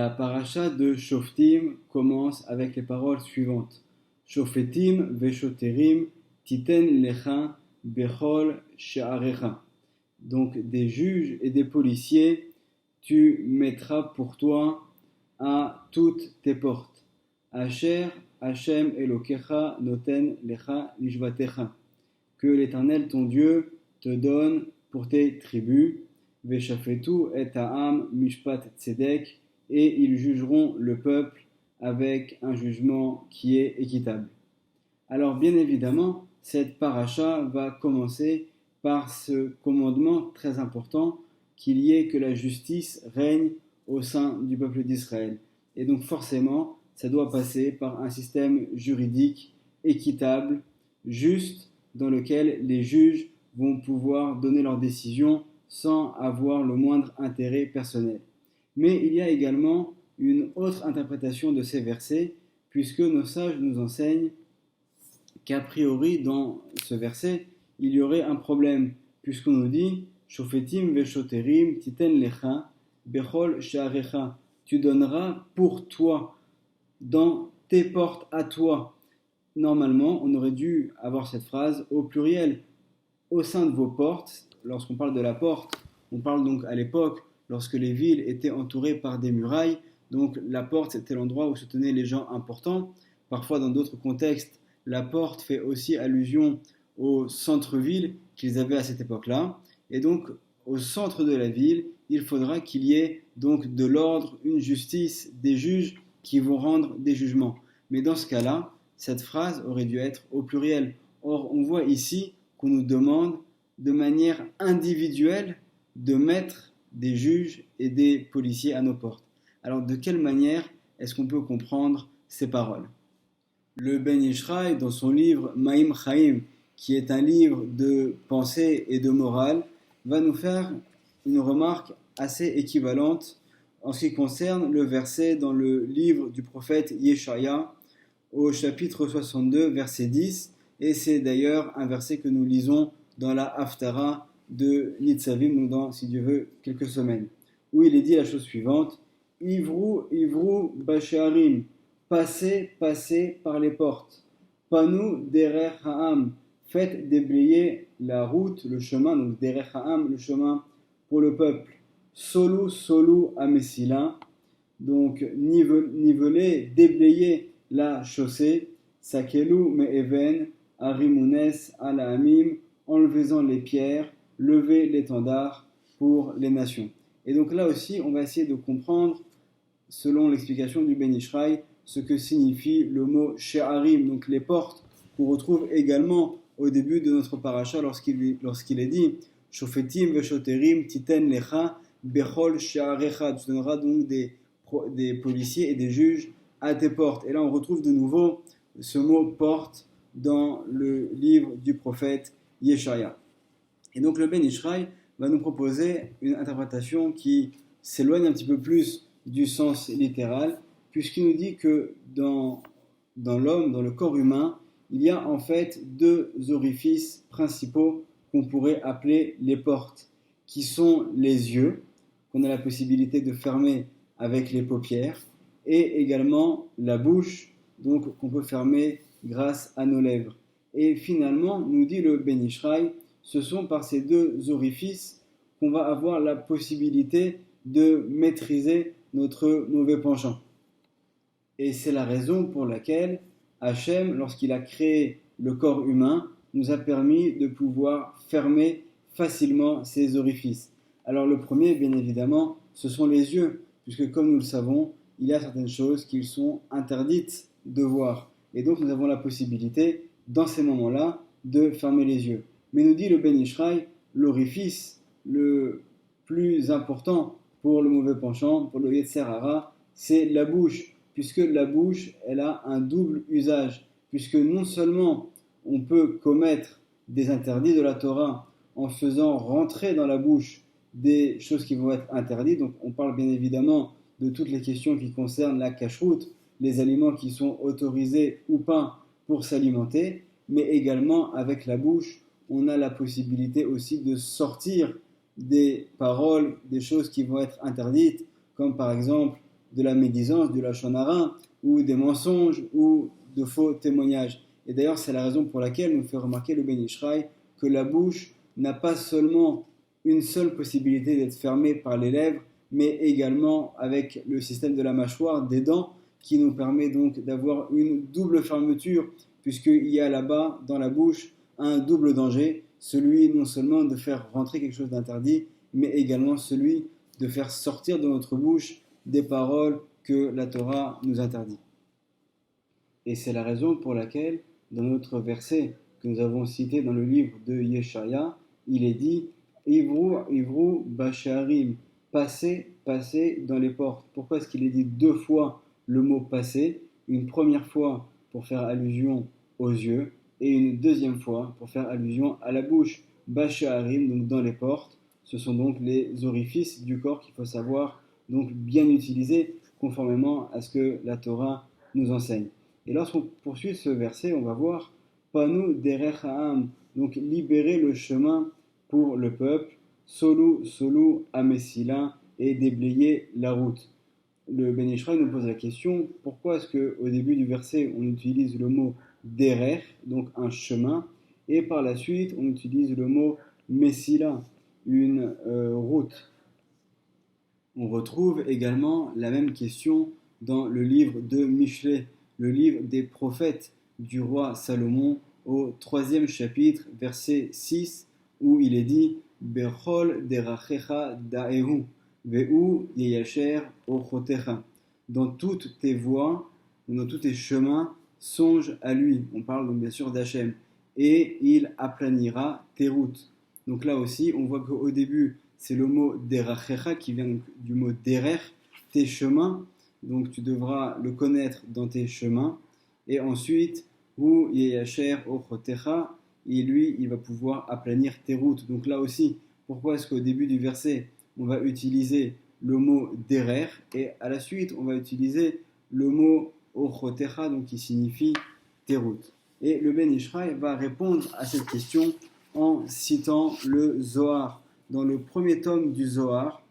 La paracha de Shoftim commence avec les paroles suivantes. Shofetim veshoterim titen lecha bechol she'arecha. Donc des juges et des policiers, tu mettras pour toi à toutes tes portes. Asher Hashem Elokecha noten lecha lishvatecha. Que l'Éternel ton Dieu te donne pour tes tribus. Veshafetu et ha'am mishpat tzedek. Et ils jugeront le peuple avec un jugement qui est équitable. Alors bien évidemment, cette paracha va commencer par ce commandement très important qu'il y ait que la justice règne au sein du peuple d'Israël. Et donc forcément, ça doit passer par un système juridique équitable, juste, dans lequel les juges vont pouvoir donner leurs décisions sans avoir le moindre intérêt personnel. Mais il y a également une autre interprétation de ces versets, puisque nos sages nous enseignent qu'a priori dans ce verset, il y aurait un problème, puisqu'on nous dit Shofetim veshoterim titen lecha bechol she'arecha. Tu donneras pour toi, dans tes portes à toi. Normalement, on aurait dû avoir cette phrase au pluriel, au sein de vos portes. Lorsqu'on parle de la porte, on parle donc à l'époque lorsque les villes étaient entourées par des murailles. Donc la porte, c'était l'endroit où se tenaient les gens importants. Parfois, dans d'autres contextes, la porte fait aussi allusion au centre-ville qu'ils avaient à cette époque-là. Et donc, au centre de la ville, il faudra qu'il y ait donc de l'ordre, une justice, des juges qui vont rendre des jugements. Mais dans ce cas-là, cette phrase aurait dû être au pluriel. Or, on voit ici qu'on nous demande de manière individuelle de mettre des juges et des policiers à nos portes. Alors, de quelle manière est-ce qu'on peut comprendre ces paroles ? Le Ben Ishraï, dans son livre Maïm Chaim, qui est un livre de pensée et de morale, va nous faire une remarque assez équivalente en ce qui concerne le verset dans le livre du prophète Yeshaya, au chapitre 62, verset 10, et c'est d'ailleurs un verset que nous lisons dans la Haftara de Nitzavim, dans, si Dieu veut, quelques semaines, où il est dit la chose suivante, Ivrou, Ivrou, Basharim, passez, passez par les portes, Panou, Derer Ha'am, faites déblayer la route, le chemin, donc Derer Ha'am, le chemin pour le peuple, Solou, Solou, Amessila, donc niveler, déblayer la chaussée, Sakelu, Me'even, Arimounes, Alahamim, enlevez-en les pierres, levez l'étendard pour les nations. Et donc là aussi, on va essayer de comprendre, selon l'explication du Ben Ishraï, ce que signifie le mot She'arim, donc les portes, qu'on retrouve également au début de notre paracha lorsqu'il est dit Shofetim veshoterim titen lecha bechol she'arecha. Tu donneras donc des policiers et des juges à tes portes. Et là, on retrouve de nouveau ce mot porte dans le livre du prophète Yeshaya. Et donc le Ben Ishraï va nous proposer une interprétation qui s'éloigne un petit peu plus du sens littéral, puisqu'il nous dit que dans l'homme, dans le corps humain, il y a en fait deux orifices principaux qu'on pourrait appeler les portes, qui sont les yeux, qu'on a la possibilité de fermer avec les paupières, et également la bouche, donc qu'on peut fermer grâce à nos lèvres. Et finalement, nous dit le Ben Ishraï, ce sont par ces deux orifices qu'on va avoir la possibilité de maîtriser notre mauvais penchant. Et c'est la raison pour laquelle Hachem, lorsqu'il a créé le corps humain, nous a permis de pouvoir fermer facilement ces orifices. Alors le premier, bien évidemment, ce sont les yeux, puisque comme nous le savons, il y a certaines choses qui sont interdites de voir. Et donc nous avons la possibilité, dans ces moments-là, de fermer les yeux. Mais nous dit le Ben Ishraï, l'orifice le plus important pour le mauvais penchant, pour le Yetzer Hara, c'est la bouche, puisque la bouche, elle a un double usage, puisque non seulement on peut commettre des interdits de la Torah en faisant rentrer dans la bouche des choses qui vont être interdites, donc on parle bien évidemment de toutes les questions qui concernent la cacheroute, les aliments qui sont autorisés ou pas pour s'alimenter, mais également avec la bouche, on a la possibilité aussi de sortir des paroles, des choses qui vont être interdites, comme par exemple de la médisance, du lachon hara, ou des mensonges, ou de faux témoignages. Et d'ailleurs, c'est la raison pour laquelle nous fait remarquer le Ben Ish Chai que la bouche n'a pas seulement une seule possibilité d'être fermée par les lèvres, mais également avec le système de la mâchoire, des dents, qui nous permet donc d'avoir une double fermeture, puisqu'il y a là-bas, dans la bouche, un double danger, celui non seulement de faire rentrer quelque chose d'interdit, mais également celui de faire sortir de notre bouche des paroles que la Torah nous interdit. Et c'est la raison pour laquelle, dans notre verset que nous avons cité dans le livre de Yeshaya, il est dit Ivrou, Ivrou, Basharim, passez, passez dans les portes. Pourquoi est-ce qu'il est dit deux fois le mot passer? Une première fois pour faire allusion aux yeux, et une deuxième fois pour faire allusion à la bouche. Basharim, donc dans les portes, ce sont donc les orifices du corps qu'il faut savoir donc bien utiliser conformément à ce que la Torah nous enseigne. Et lorsqu'on poursuit ce verset, on va voir Panu derech ha'am, donc libérer le chemin pour le peuple, Solu, Solu, Amesila, et déblayer la route. Le Ben Ish Chai nous pose la question, pourquoi est-ce qu'au début du verset, on utilise le mot derech, donc un chemin, et par la suite, on utilise le mot Messila, une route. On retrouve également la même question dans le livre de Michelet, le livre des prophètes du roi Salomon, au 3e chapitre, verset 6, où il est dit Bechol derachecha da'ehu, ve'u yeyasher ochotecha. Dans toutes tes voies, dans tous tes chemins, songe à lui. On parle donc bien sûr d'Hachem. Et il aplanira tes routes. Donc là aussi, on voit qu'au début, c'est le mot derachecha qui vient du mot derer, tes chemins. Donc tu devras le connaître dans tes chemins. Et ensuite, ou yeyasher ochotecha, et lui, il va pouvoir aplanir tes routes. Donc là aussi, pourquoi est-ce qu'au début du verset, on va utiliser le mot derer, et à la suite, on va utiliser le mot ochotecha, donc qui signifie tes routes. Et le Ben Ish Chai va répondre à cette question en citant le Zohar. Dans le premier tome du Zohar,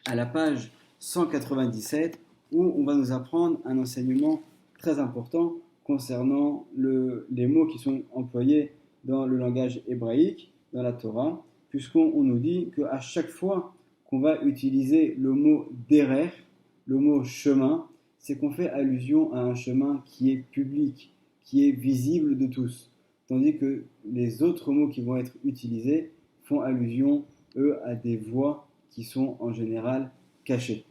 à la page 197, où on va nous apprendre un enseignement très important concernant les mots qui sont employés dans le langage hébraïque, dans la Torah, puisqu'on nous dit qu'à chaque fois qu'on va utiliser le mot derer, le mot chemin, c'est qu'on fait allusion à un chemin qui est public, qui est visible de tous. Tandis que les autres mots qui vont être utilisés font allusion, eux, à des voies qui sont en général cachées.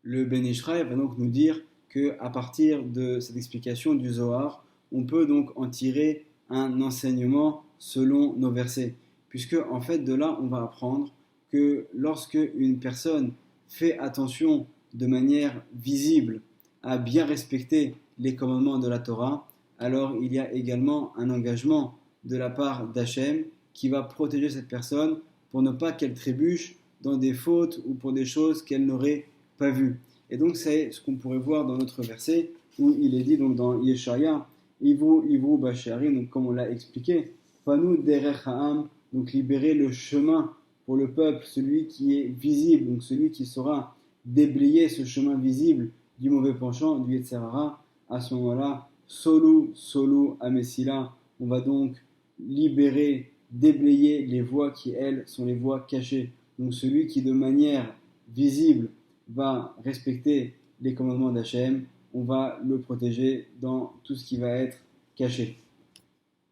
Le Ben Ish Chai va donc nous dire qu'à partir de cette explication du Zohar, on peut donc en tirer un enseignement selon nos versets. Puisque, en fait, de là, on va apprendre que lorsque une personne fait attention de manière visible à bien respecter les commandements de la Torah, alors il y a également un engagement de la part d'Hachem qui va protéger cette personne pour ne pas qu'elle trébuche dans des fautes ou pour des choses qu'elle n'aurait pas vues. Et donc c'est ce qu'on pourrait voir dans notre verset où il est dit donc dans Yeshaya, Ivru Basharim, donc comme on l'a expliqué, Panu derech ha'am, donc libérer le chemin pour le peuple, celui qui est visible, donc celui qui saura déblayer ce chemin visible du mauvais penchant, du Yetzer Hara. À ce moment-là, Solu, Solu, Amesila, on va donc libérer, déblayer les voies qui, elles, sont les voies cachées. Donc celui qui, de manière visible, va respecter les commandements d'Hachem, on va le protéger dans tout ce qui va être caché.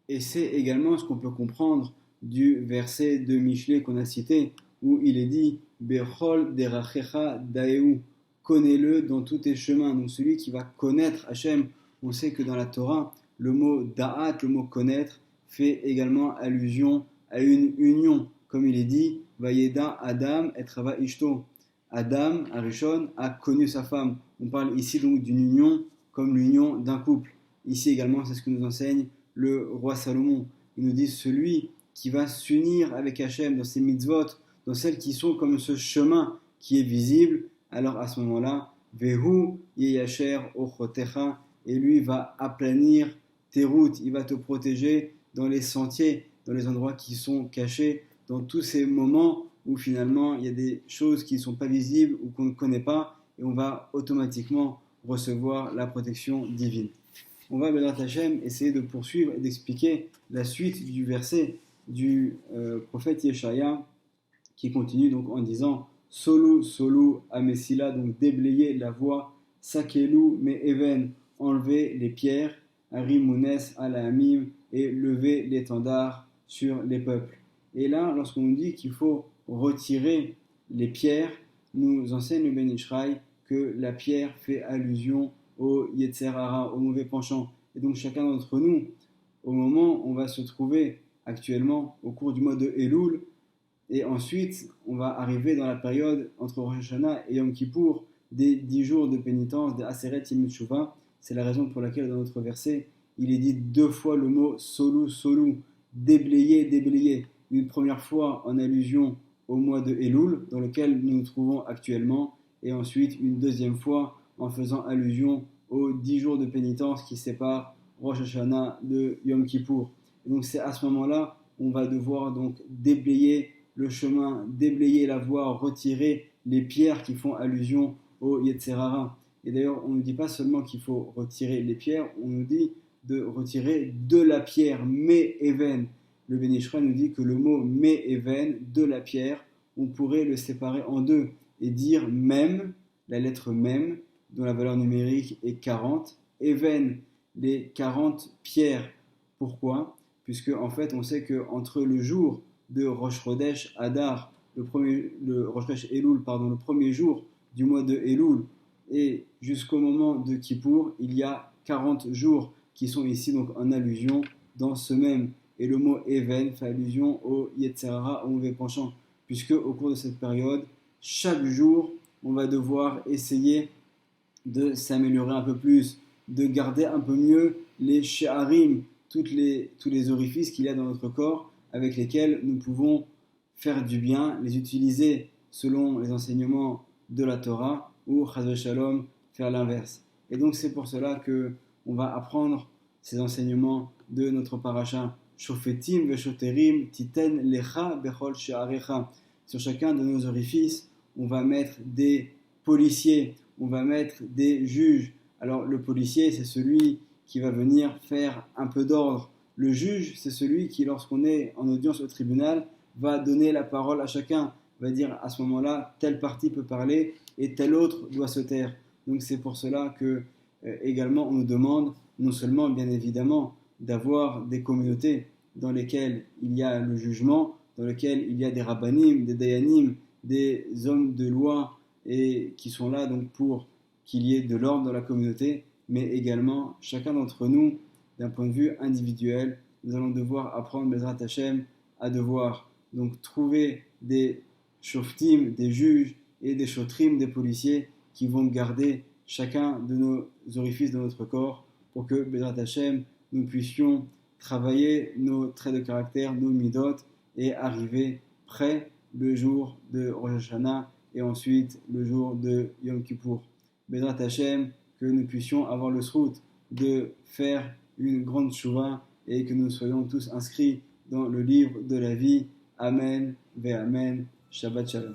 Et c'est également ce qu'on peut comprendre du verset de Michelet qu'on a cité, où il est dit Bechol derachecha daeu, connais-le dans tous tes chemins. Donc celui qui va connaître Hachem, on sait que dans la Torah, le mot da'at, le mot connaître, fait également allusion à une union. Comme il est dit, Vayeda Adam et Rava Ishto. Adam, Arishon, a connu sa femme. On parle ici donc d'une union comme l'union d'un couple. Ici également, c'est ce que nous enseigne le roi Salomon. Il nous dit celui qui va s'unir avec Hachem dans ses mitzvot, dans celles qui sont comme ce chemin qui est visible, alors à ce moment-là, Vehu yeyasher ochotecha, et lui va aplanir tes routes, il va te protéger dans les sentiers, dans les endroits qui sont cachés, dans tous ces moments où finalement il y a des choses qui ne sont pas visibles ou qu'on ne connaît pas, et on va automatiquement recevoir la protection divine. On va, Bezrat Hashem, essayer de poursuivre et d'expliquer la suite du verset du prophète Yeshaya qui continue donc en disant Solu, Solu, Amesila, donc déblayer la voie, Sakelu, Me'even, enlever les pierres, Arimounes, Alahamim, et lever l'étendard sur les peuples. Et là, lorsqu'on nous dit qu'il faut retirer les pierres, nous enseigne le Ben Ishraï que la pierre fait allusion au Yetzer Hara, au mauvais penchant. Et donc chacun d'entre nous, au moment où on va se trouver actuellement au cours du mois de Elul, et ensuite on va arriver dans la période entre Rosh Hashanah et Yom Kippour, des 10 jours de pénitence, des Aseret Yemim Teshuvah. C'est la raison pour laquelle dans notre verset, il est dit 2 fois le mot Solu, Solu, déblayer, déblayer. Une première fois en allusion au mois de Elul, dans lequel nous nous trouvons actuellement, et ensuite une deuxième fois en faisant allusion aux 10 jours de pénitence qui séparent Rosh Hashanah de Yom Kippour. Et donc c'est à ce moment-là on va devoir donc déblayer le chemin, déblayer la voie, retirer les pierres qui font allusion au Yetzer Hara. Et d'ailleurs on ne dit pas seulement qu'il faut retirer les pierres, on nous dit de retirer de la pierre, Me'even. Le Ben Ishraï nous dit que le mot Me'even, de la pierre, on pourrait le séparer en deux et dire même, la lettre même, dont la valeur numérique est 40, Even, les 40 pierres. Pourquoi ? Puisque en fait on sait qu'entre le jour de Rosh Chodesh Adar, le Rosh Chodesh Elul, le premier jour du mois de Elul, et jusqu'au moment de Kippour, il y a 40 jours qui sont ici donc en allusion dans ce même. Et le mot Even fait allusion au Yetzer Hara, au mauvais penchant, puisque au cours de cette période, chaque jour, on va devoir essayer de s'améliorer un peu plus, de garder un peu mieux les she'arim, tous les orifices qu'il y a dans notre corps, avec lesquels nous pouvons faire du bien, les utiliser selon les enseignements de la Torah, ou chas v'shalom, faire l'inverse. Et donc c'est pour cela que on va apprendre ces enseignements de notre paracha. Shofetim veshoterim titen lecha bechol she'arecha. Sur chacun de nos orifices, on va mettre des policiers, on va mettre des juges. Alors le policier, c'est celui qui va venir faire un peu d'ordre. Le juge, c'est celui qui, lorsqu'on est en audience au tribunal, va donner la parole à chacun, va dire à ce moment-là, telle partie peut parler et telle autre doit se taire. Donc c'est pour cela que également on nous demande, non seulement bien évidemment, d'avoir des communautés dans lesquelles il y a le jugement, dans lesquelles il y a des rabbanim, des dayanim, des hommes de loi et qui sont là donc pour qu'il y ait de l'ordre dans la communauté, mais également chacun d'entre nous, d'un point de vue individuel, nous allons devoir apprendre Bezrat Hashem à devoir donc trouver des shoftim, des juges et des shotrim, des policiers qui vont garder chacun de nos orifices de notre corps pour que Bezrat Hashem nous puissions travailler nos traits de caractère, nos midot et arriver près le jour de Rosh Hashanah et ensuite le jour de Yom Kippour. Bezrat Hashem, que nous puissions avoir le srout de faire une grande tchouva et que nous soyons tous inscrits dans le livre de la vie. Amen, ve Amen, Shabbat Shalom.